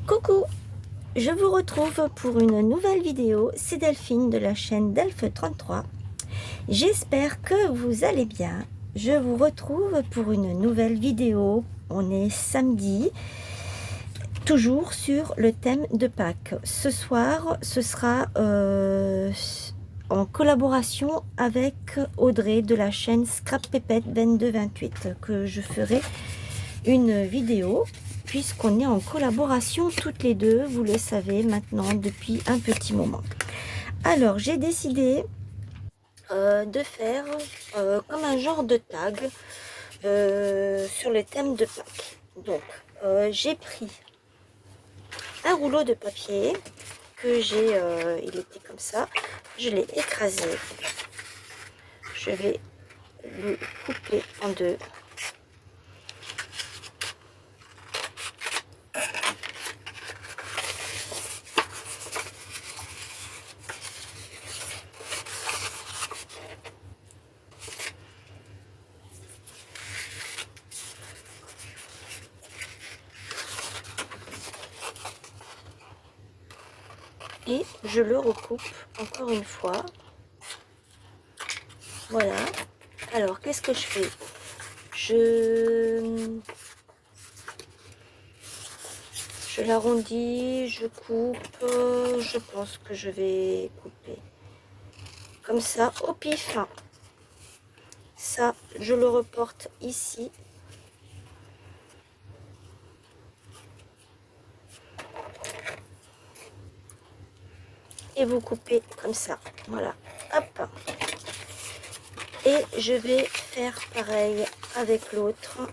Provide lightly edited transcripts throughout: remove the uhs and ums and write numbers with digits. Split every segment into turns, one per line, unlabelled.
Coucou, je vous retrouve pour une nouvelle vidéo, c'est Delphine de la chaîne Delph33. J'espère que vous allez bien. Je vous retrouve pour une nouvelle vidéo, on est samedi, toujours sur le thème de Pâques. Ce soir, ce sera en collaboration avec Audrey de la chaîne Scrap Pépette 2228 que je ferai une vidéo puisqu'on est en collaboration toutes les deux, vous le savez maintenant depuis un petit moment. Alors j'ai décidé de faire comme un genre de tag sur le thème de Pâques. Donc j'ai pris un rouleau de papier que j'ai, il était comme ça, je l'ai écrasé, je vais le couper en deux. Et je le recoupe encore une fois. Voilà. Alors, qu'est-ce que je fais? Je l'arrondis, je coupe. Je pense que je vais couper comme ça au pif. Ça, je le reporte ici. Et vous coupez comme ça. Voilà. Hop. Et je vais faire pareil avec l'autre.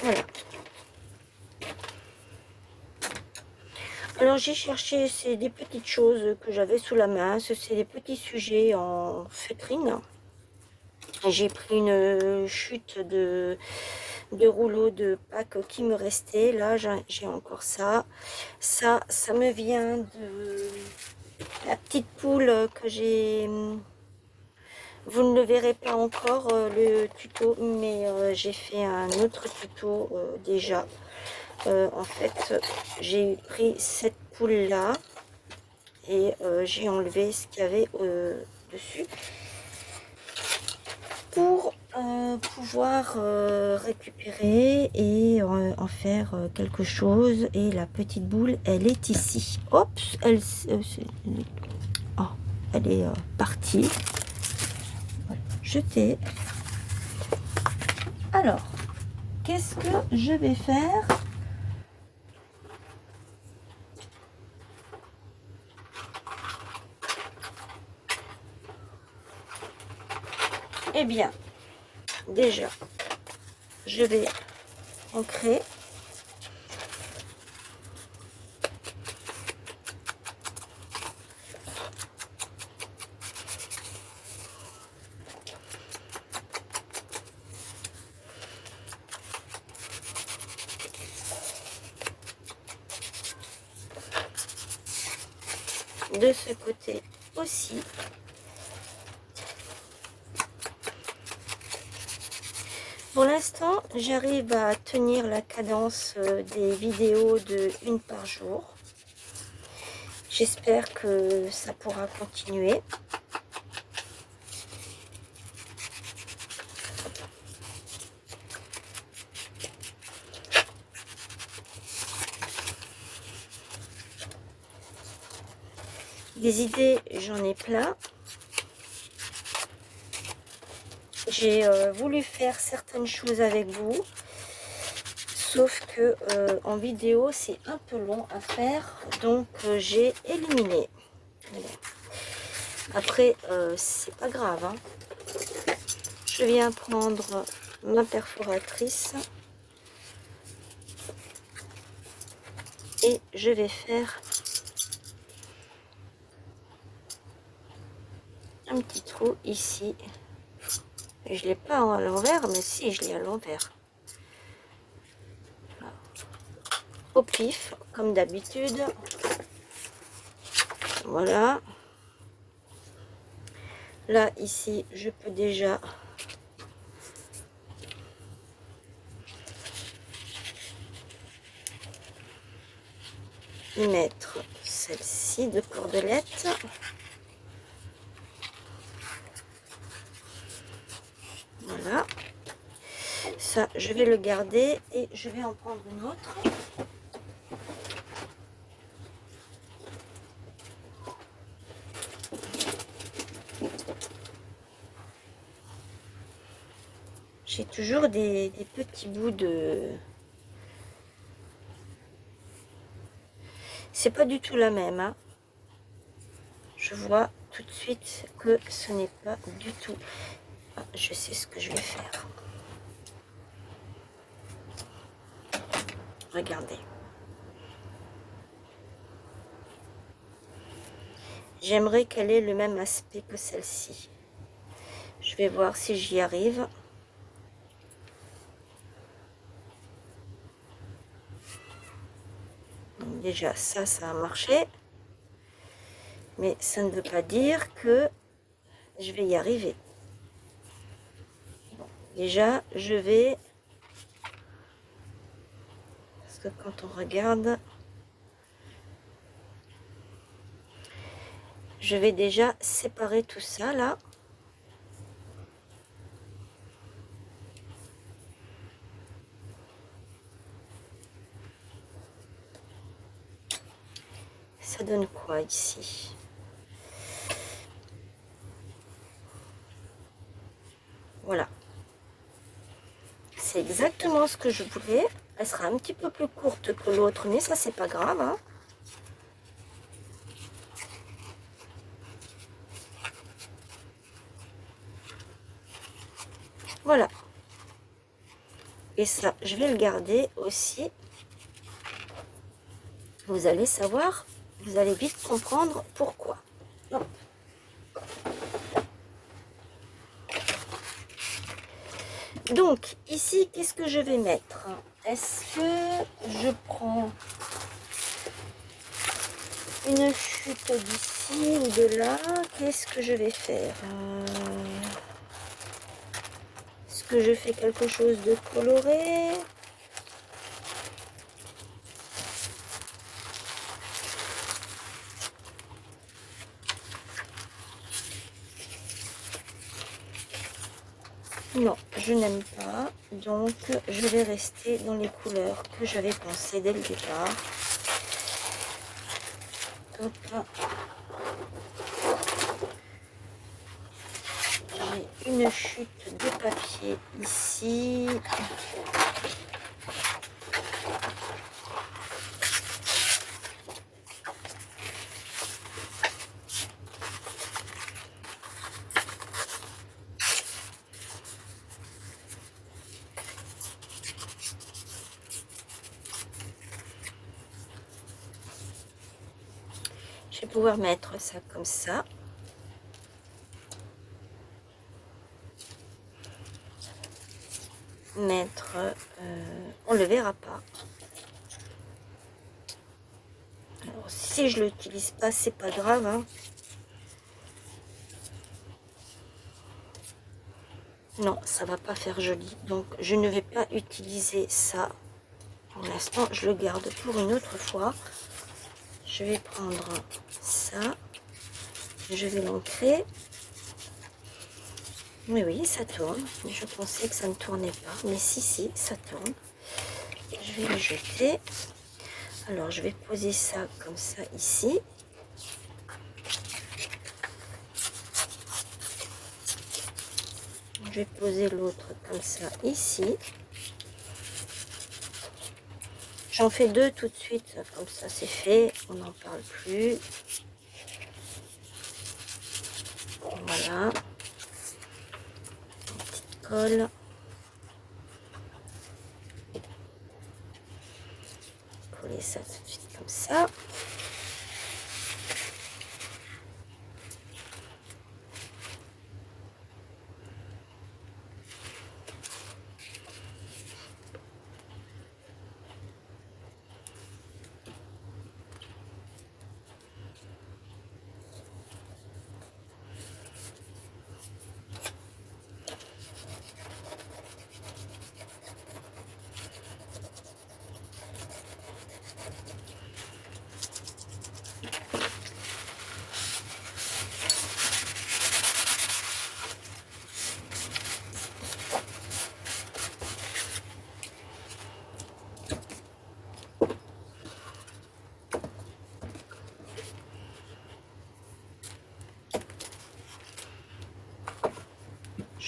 Voilà. Alors j'ai cherché, c'est des petites choses que j'avais sous la main. C'est des petits sujets en feutrine. J'ai pris une chute de rouleaux de Pâques qui me restait. Là, j'ai encore ça. Ça me vient de la petite poule que j'ai. Vous ne le verrez pas encore, le tuto, mais j'ai fait un autre tuto déjà. En fait, j'ai pris cette poule-là et j'ai enlevé ce qu'il y avait dessus pour pouvoir récupérer et en faire quelque chose. Et la petite boule, elle est ici. Hop, elle est partie. Jetée. Alors, qu'est-ce que je vais faire? Eh bien, déjà, je vais ancrer. De ce côté aussi. Pour l'instant, j'arrive à tenir la cadence des vidéos de une par jour. J'espère que ça pourra continuer. Des idées, j'en ai plein. J'ai voulu faire certaines choses avec vous, sauf que en vidéo, c'est un peu long à faire, donc j'ai éliminé. Voilà. Après, c'est pas grave, hein. Je viens prendre ma perforatrice et je vais faire un petit trou ici. Je l'ai pas à l'envers, mais si, je l'ai à l'envers. Au pif, comme d'habitude. Voilà. Là, ici, je peux déjà y mettre celle-ci de cordelette. Voilà. Ça, je vais le garder et je vais en prendre une autre. J'ai toujours des petits bouts de... C'est pas du tout la même, hein. Je vois tout de suite que ce n'est pas du tout... Ah, je sais ce que je vais faire. Regardez. J'aimerais qu'elle ait le même aspect que celle-ci. Je vais voir si j'y arrive. Donc déjà, ça a marché. Mais ça ne veut pas dire que je vais y arriver. Bon, déjà, je vais... Parce que quand on regarde... Je vais déjà séparer tout ça, là. Ça donne quoi ici? Voilà. C'est exactement ce que je voulais. Elle sera un petit peu plus courte que l'autre, mais ça, c'est pas grave, hein. Voilà. Et ça, je vais le garder aussi. Vous allez savoir, vous allez vite comprendre pourquoi. Hop. Donc, ici, qu'est-ce que je vais mettre? Est-ce que je prends une chute d'ici ou de là? Qu'est-ce que je vais faire? Est-ce que je fais quelque chose de coloré? Non, je n'aime pas, donc je vais rester dans les couleurs que j'avais pensé dès le départ. Hop. J'ai une chute de papier ici. Je vais pouvoir mettre ça comme ça. Mettre, on le verra pas. Alors si je l'utilise pas, c'est pas grave, hein. Non, ça va pas faire joli, donc je ne vais pas utiliser ça pour l'instant. Je le garde pour une autre fois. Je vais prendre ça, je vais l'ancrer. Oui, oui, ça tourne. Je pensais que ça ne tournait pas, mais si, ça tourne. Je vais le jeter. Alors, je vais poser ça comme ça ici. Je vais poser l'autre comme ça ici. J'en fais deux tout de suite, comme ça c'est fait, on n'en parle plus. Voilà. Une petite colle. Coller ça tout de suite comme ça.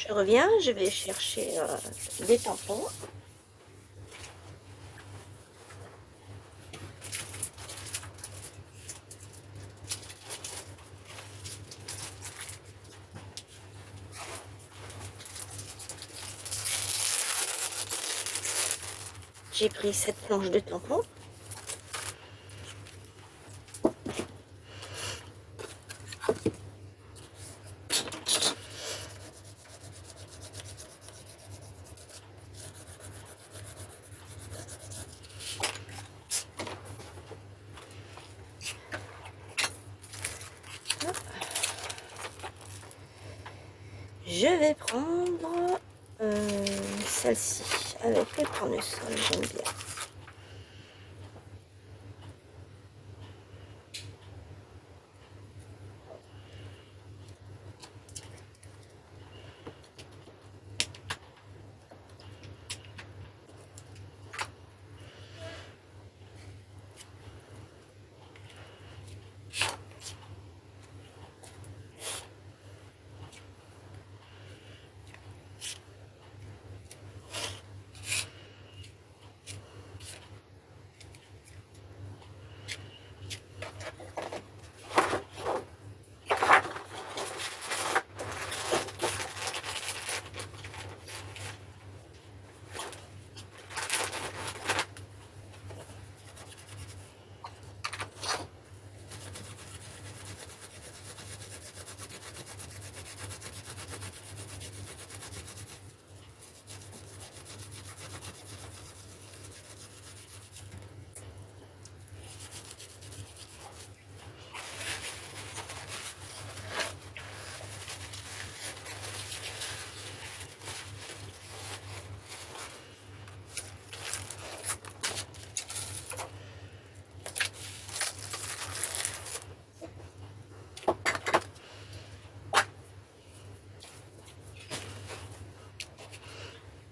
Je reviens, je vais chercher des tampons. J'ai pris cette planche de tampons. Je vais prendre celle-ci avec le tournesol, j'aime bien.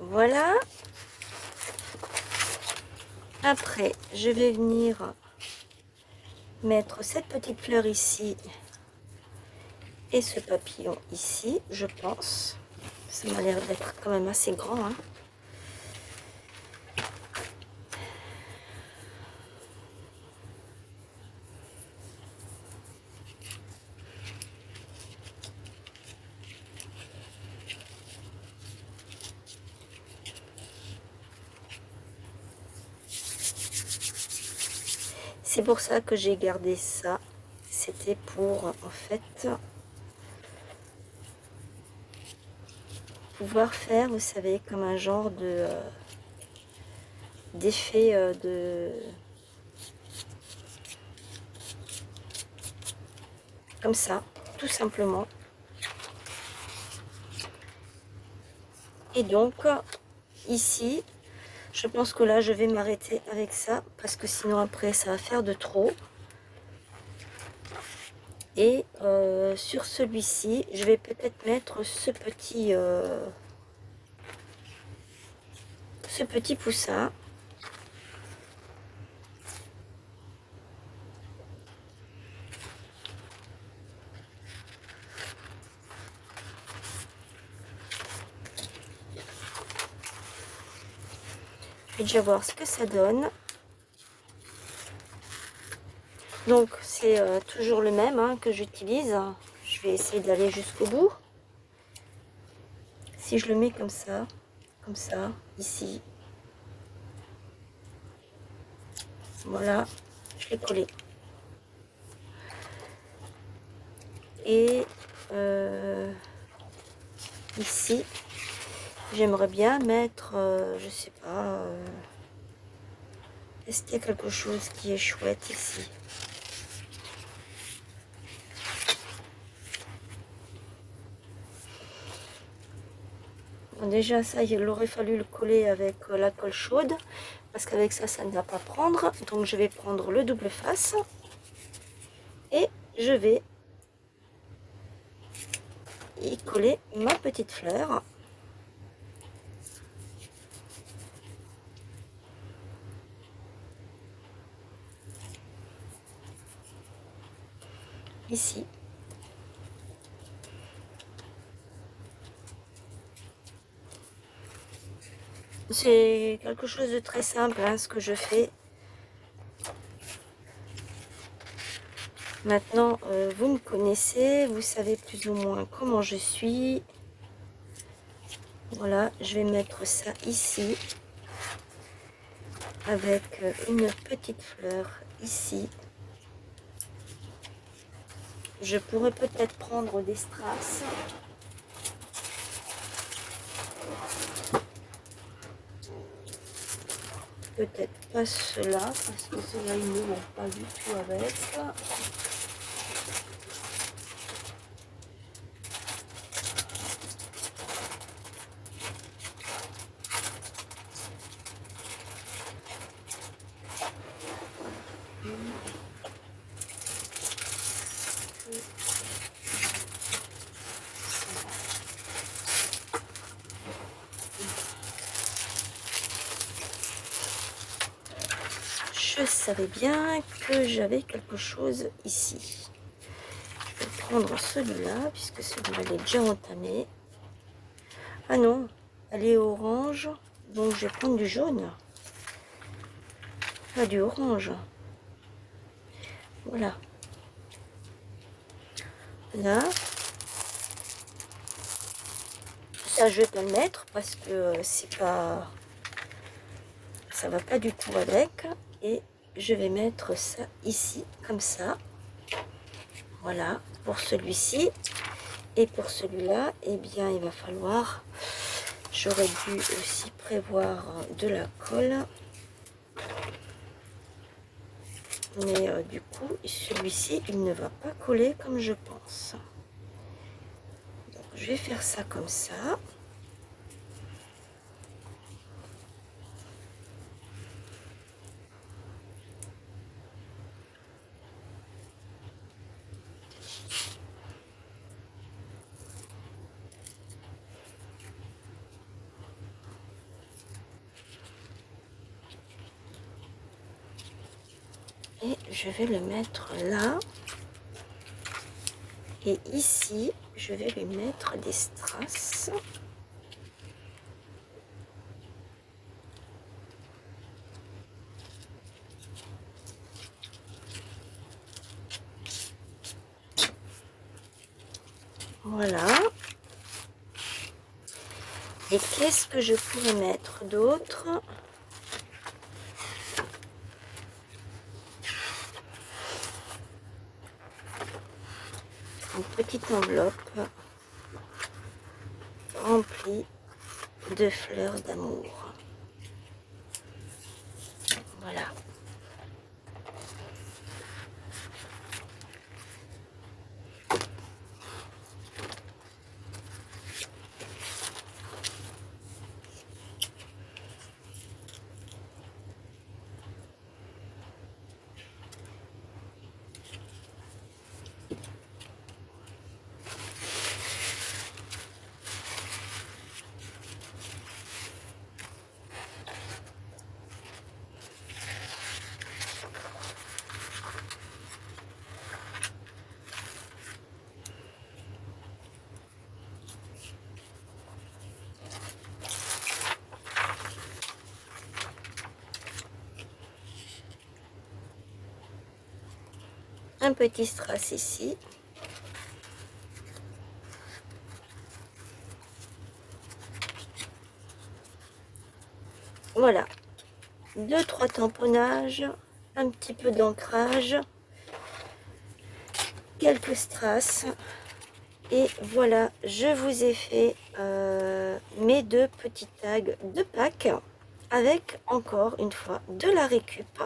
Voilà. Après, je vais venir mettre cette petite fleur ici et ce papillon ici, je pense. Ça m'a l'air d'être quand même assez grand, hein. C'est pour ça que j'ai gardé ça. C'était pour, en fait, pouvoir faire, vous savez, comme un genre de d'effet comme ça, tout simplement. Et donc, ici, je pense que là, je vais m'arrêter avec ça, parce que sinon, après, ça va faire de trop. Et sur celui-ci, je vais peut-être mettre ce petit poussin. Je vais déjà voir ce que ça donne. Donc c'est toujours le même, hein, que j'utilise. Je vais essayer d'aller jusqu'au bout. Si je le mets comme ça, ici. Voilà, je l'ai collé. Et ici, j'aimerais bien mettre, je sais pas, est-ce qu'il y a quelque chose qui est chouette ici? Bon, déjà ça, il aurait fallu le coller avec la colle chaude, parce qu'avec ça, ça ne va pas prendre. Donc je vais prendre le double face et je vais y coller ma petite fleur. Ici. C'est quelque chose de très simple, hein, ce que je fais. Maintenant, vous me connaissez, vous savez plus ou moins comment je suis. Voilà, je vais mettre ça ici, avec une petite fleur ici. Je pourrais peut-être prendre des strass. Peut-être pas cela, parce que cela ils ne vont pas du tout avec. Je savais bien que j'avais quelque chose ici. Je vais prendre celui-là, puisque celui-là est déjà entamé. Ah non, elle est orange, donc je vais prendre du jaune. Pas du orange. Voilà. Là. Ça, je vais pas le mettre parce que c'est pas... ça va pas du tout avec. Et je vais mettre ça ici, comme ça. Voilà, pour celui-ci. Et pour celui-là, eh bien, il va falloir... J'aurais dû aussi prévoir de la colle. Mais du coup, celui-ci, il ne va pas coller comme je pense. Donc, je vais faire ça comme ça. Et je vais le mettre là. Et ici, je vais lui mettre des strass. Voilà. Et qu'est-ce que je pourrais mettre d'autre? Une petite enveloppe remplie de fleurs d'amour. Voilà. Un petit strass ici. Voilà. 2-3 tamponnages, un petit peu d'ancrage, quelques strass. Et voilà, je vous ai fait mes deux petits tags de Pâques avec encore une fois de la récup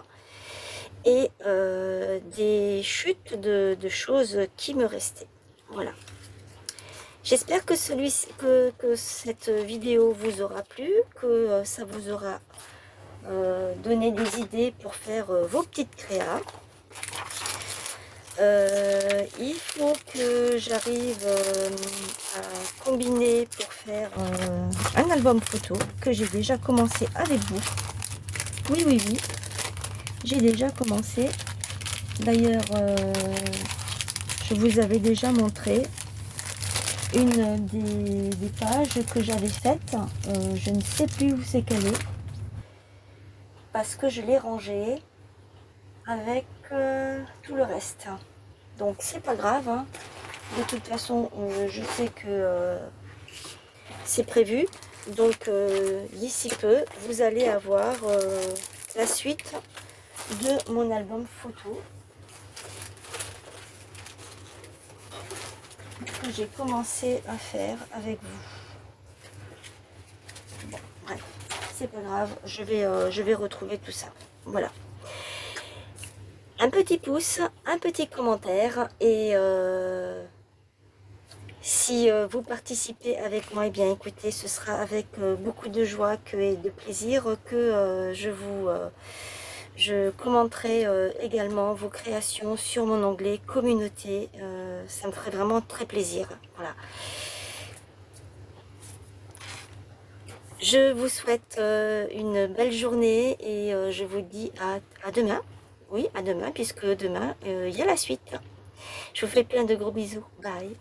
et des chutes de choses qui me restaient. Voilà. J'espère que cette vidéo vous aura plu, que ça vous aura donné des idées pour faire vos petites créas. Il faut que j'arrive à combiner pour faire un album photo que j'ai déjà commencé avec vous. Oui, oui, oui. J'ai déjà commencé. D'ailleurs, je vous avais déjà montré. une des pages que j'avais faites. Je ne sais plus où c'est qu'elle est. Parce que je l'ai rangée avec tout le reste. Donc c'est pas grave. Hein. De toute façon, je sais que c'est prévu. Donc d'ici peu, vous allez avoir la suite de mon album photo que j'ai commencé à faire avec vous. Bon, bref, c'est pas grave, je vais retrouver tout ça. Voilà. Un petit pouce, un petit commentaire et si vous participez avec moi, et bien écoutez, ce sera avec beaucoup de joie et de plaisir que je commenterai également vos créations sur mon onglet communauté. Ça me ferait vraiment très plaisir. Voilà. Je vous souhaite une belle journée et je vous dis à demain. Oui, à demain, puisque demain, il y a la suite. Je vous fais plein de gros bisous. Bye.